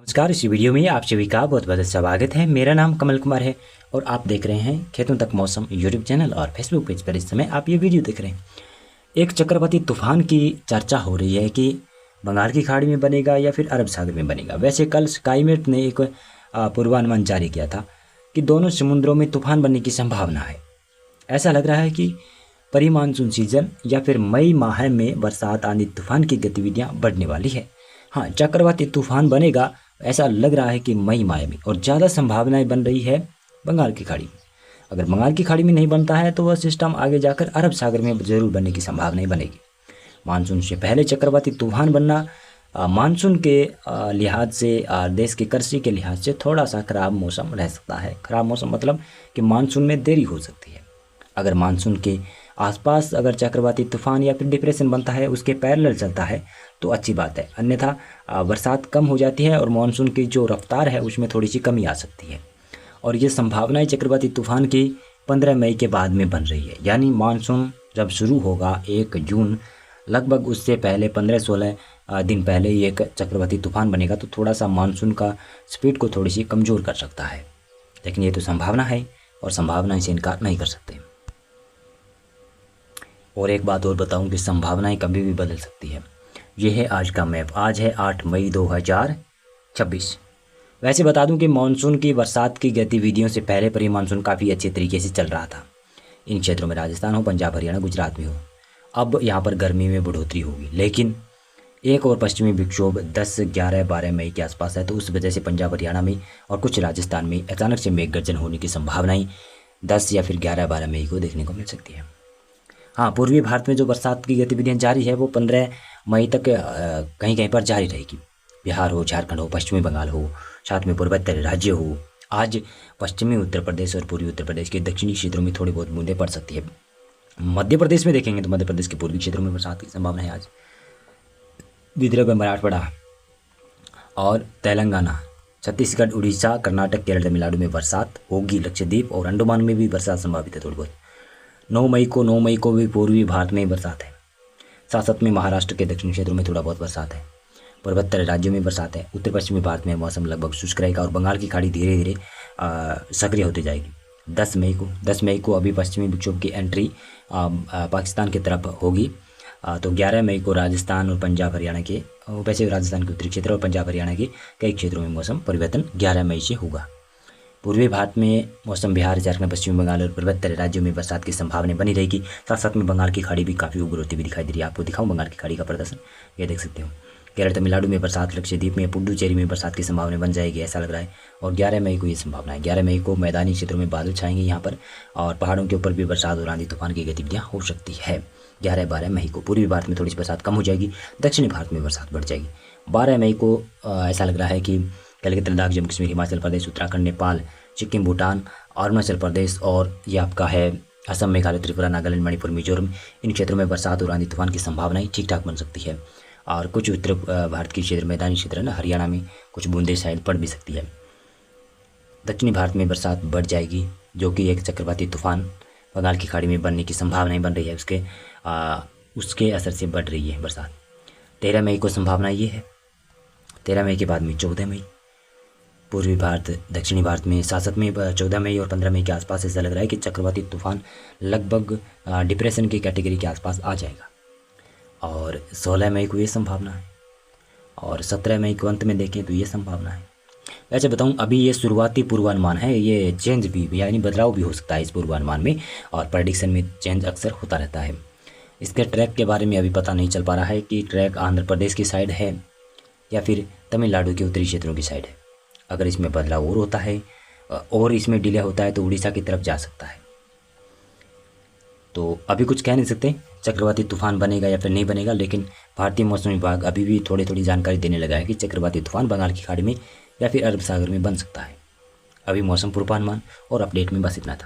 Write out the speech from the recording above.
नमस्कार। इस वीडियो में आप सभी का बहुत बहुत स्वागत है। मेरा नाम कमल कुमार है और आप देख रहे हैं खेतों तक मौसम यूट्यूब चैनल और फेसबुक पेज पर इस समय आप ये वीडियो देख रहे हैं। एक चक्रवाती तूफान की चर्चा हो रही है कि बंगाल की खाड़ी में बनेगा या फिर अरब सागर में बनेगा। वैसे कल स्काईमेट ने एक पूर्वानुमान जारी किया था कि दोनों समुद्रों में तूफान बनने की संभावना है। ऐसा लग रहा है कि प्री मानसून सीजन या फिर मई माह में बरसात आंधी तूफान की गतिविधियाँ बढ़ने वाली है। हाँ, चक्रवाती तूफान बनेगा ऐसा लग रहा है कि मई माह में, और ज़्यादा संभावनाएं बन रही है बंगाल की खाड़ी में। अगर बंगाल की खाड़ी में नहीं बनता है तो वह सिस्टम आगे जाकर अरब सागर में ज़रूर बनने की संभावनाएं बनेगी। मानसून से पहले चक्रवाती तूफान बनना मानसून के लिहाज से देश की कृषि के लिहाज से थोड़ा सा खराब मौसम रह सकता है। खराब मौसम मतलब कि मानसून में देरी हो सकती है। अगर मानसून के आसपास अगर चक्रवाती तूफान या फिर डिप्रेशन बनता है, उसके पैरेलल चलता है तो अच्छी बात है, अन्यथा बरसात कम हो जाती है और मानसून की जो रफ्तार है उसमें थोड़ी सी कमी आ सकती है। और ये संभावनाएं चक्रवाती तूफान की 15 मई के बाद में बन रही है, यानी मानसून जब शुरू होगा 1 जून, लगभग उससे पहले 15-16 दिन पहले ही एक चक्रवाती तूफान बनेगा तो थोड़ा सा मानसून का स्पीड को थोड़ी सी कमज़ोर कर सकता है। लेकिन ये तो संभावना है और संभावना से इनकार नहीं कर सकते। और एक बात और बताऊं कि संभावनाएं कभी भी बदल सकती है। ये है आज का मैप। आज है 8 मई 2026। वैसे बता दूं कि मानसून की बरसात की गतिविधियों से पहले प्री मानसून काफ़ी अच्छे तरीके से चल रहा था। इन क्षेत्रों में राजस्थान हो, पंजाब, हरियाणा, गुजरात में हो। अब यहाँ पर गर्मी में बढ़ोतरी होगी, लेकिन एक और पश्चिमी विक्षोभ 10, 11, 12 मई के आसपास है, तो उस वजह से पंजाब, हरियाणा में और कुछ राजस्थान में अचानक से मेघ गर्जन होने की संभावनाएं 10 या फिर 11, 12 मई को देखने को मिल सकती है। हाँ, पूर्वी भारत में जो बरसात की गतिविधियाँ जारी है वो 15 मई तक कहीं कहीं पर जारी रहेगी। बिहार हो, झारखंड हो, पश्चिमी बंगाल हो, साथ में पूर्वोत्तर राज्य हो। आज पश्चिमी उत्तर प्रदेश और पूर्वी उत्तर प्रदेश के दक्षिणी क्षेत्रों में थोड़ी बहुत बूंदें पड़ सकती है। मध्य प्रदेश में देखेंगे तो मध्य प्रदेश के पूर्वी क्षेत्रों में बरसात की संभावना है। आज विदर्भ, मराठवाड़ा और तेलंगाना, छत्तीसगढ़, उड़ीसा, कर्नाटक, केरल, तमिलनाडु में बरसात होगी। लक्षद्वीप और अंडमान में भी बरसात संभावित है थोड़ी बहुत। 9 मई को भी पूर्वी भारत में बरसात है। साथ में महाराष्ट्र के दक्षिणी क्षेत्रों में थोड़ा बहुत बरसात है। पूर्वोत्तर राज्यों में बरसात है। उत्तर पश्चिमी भारत में मौसम लगभग शुष्क रहेगा और बंगाल की खाड़ी धीरे धीरे सक्रिय होती जाएगी। 10 मई को अभी पश्चिमी विक्षोभ की एंट्री पाकिस्तान की तरफ होगी। तो 11 मई को राजस्थान और पंजाब, हरियाणा के, वैसे राजस्थान के उत्तरी क्षेत्र और पंजाब, हरियाणा के कई क्षेत्रों में मौसम परिवर्तन 11 मई से होगा। पूर्वी भारत में मौसम बिहार, झारखंड, पश्चिमी बंगाल और पूर्वोत्तर राज्यों में बरसात की संभावना बनी रहेगी। साथ में बंगाल की खाड़ी भी काफ़ी उग्र होती हुई दिखाई दे रही है। आपको दिखाऊं बंगाल की खाड़ी का प्रदर्शन, ये देख सकते हो। केरल, तमिलनाडु में बरसात, लक्षद्वीप में, पुडुचेरी में बरसात की संभावना बन जाएगी, ऐसा लग रहा है। और 11 मई को ये संभावना है। 11 मई को मैदानी क्षेत्रों में बादल छाएंगे यहाँ पर, और पहाड़ों के ऊपर भी बरसात और आंधी तूफान की गतिविधियाँ हो सकती है। 11-12 मई को पूर्वी भारत में थोड़ी सी बरसात कम हो जाएगी, दक्षिणी भारत में बरसात बढ़ जाएगी। 12 मई को ऐसा लग रहा है कि कलकत्ता, लद्दाख, जम्मू कश्मीर, हिमाचल प्रदेश, उत्तराखंड, नेपाल, सिक्किम, भूटान, अरुणाचल प्रदेश और ये आपका है असम, मेघालय, त्रिपुरा, नागालैंड, मणिपुर, मिजोरम, इन क्षेत्रों में बरसात और आंधी तूफान की संभावनाएं ठीक ठाक बन सकती है। और कुछ उत्तर भारत के क्षेत्र, मैदानी क्षेत्र है ना, हरियाणा में कुछ बूंदें शायद पड़ भी सकती है। दक्षिणी भारत में बरसात बढ़ जाएगी, जो कि एक चक्रवाती तूफान बंगाल की खाड़ी में बनने की संभावनाएं बन रही है, उसके असर से बढ़ रही है बरसात। 13 मई को संभावना ये है। 13 मई के बाद में 14 मई पूर्वी भारत, दक्षिणी भारत में, साथ में 14 मई और 15 मई के आसपास ऐसा लग रहा है कि चक्रवाती तूफान लगभग डिप्रेशन की कैटेगरी के आसपास आ जाएगा। और 16 मई को ये संभावना है, और 17 मई को अंत में देखें तो ये संभावना है। वैसे बताऊं, अभी ये शुरुआती पूर्वानुमान है, ये चेंज भी यानी बदलाव भी हो सकता है इस पूर्वानुमान में, और प्रेडिक्शन में चेंज अक्सर होता रहता है। इसके ट्रैक के बारे में अभी पता नहीं चल पा रहा है कि ट्रैक आंध्र प्रदेश की साइड है या फिर तमिलनाडु के उत्तरी क्षेत्रों की साइड है। अगर इसमें बदलाव और होता है और इसमें डिले होता है तो उड़ीसा की तरफ जा सकता है। तो अभी कुछ कह नहीं सकते चक्रवाती तूफान बनेगा या फिर नहीं बनेगा, लेकिन भारतीय मौसम विभाग अभी भी थोड़ी जानकारी देने लगा है कि चक्रवाती तूफान बंगाल की खाड़ी में या फिर अरब सागर में बन सकता है। अभी मौसम पूर्वानुमान और अपडेट में बस इतना था।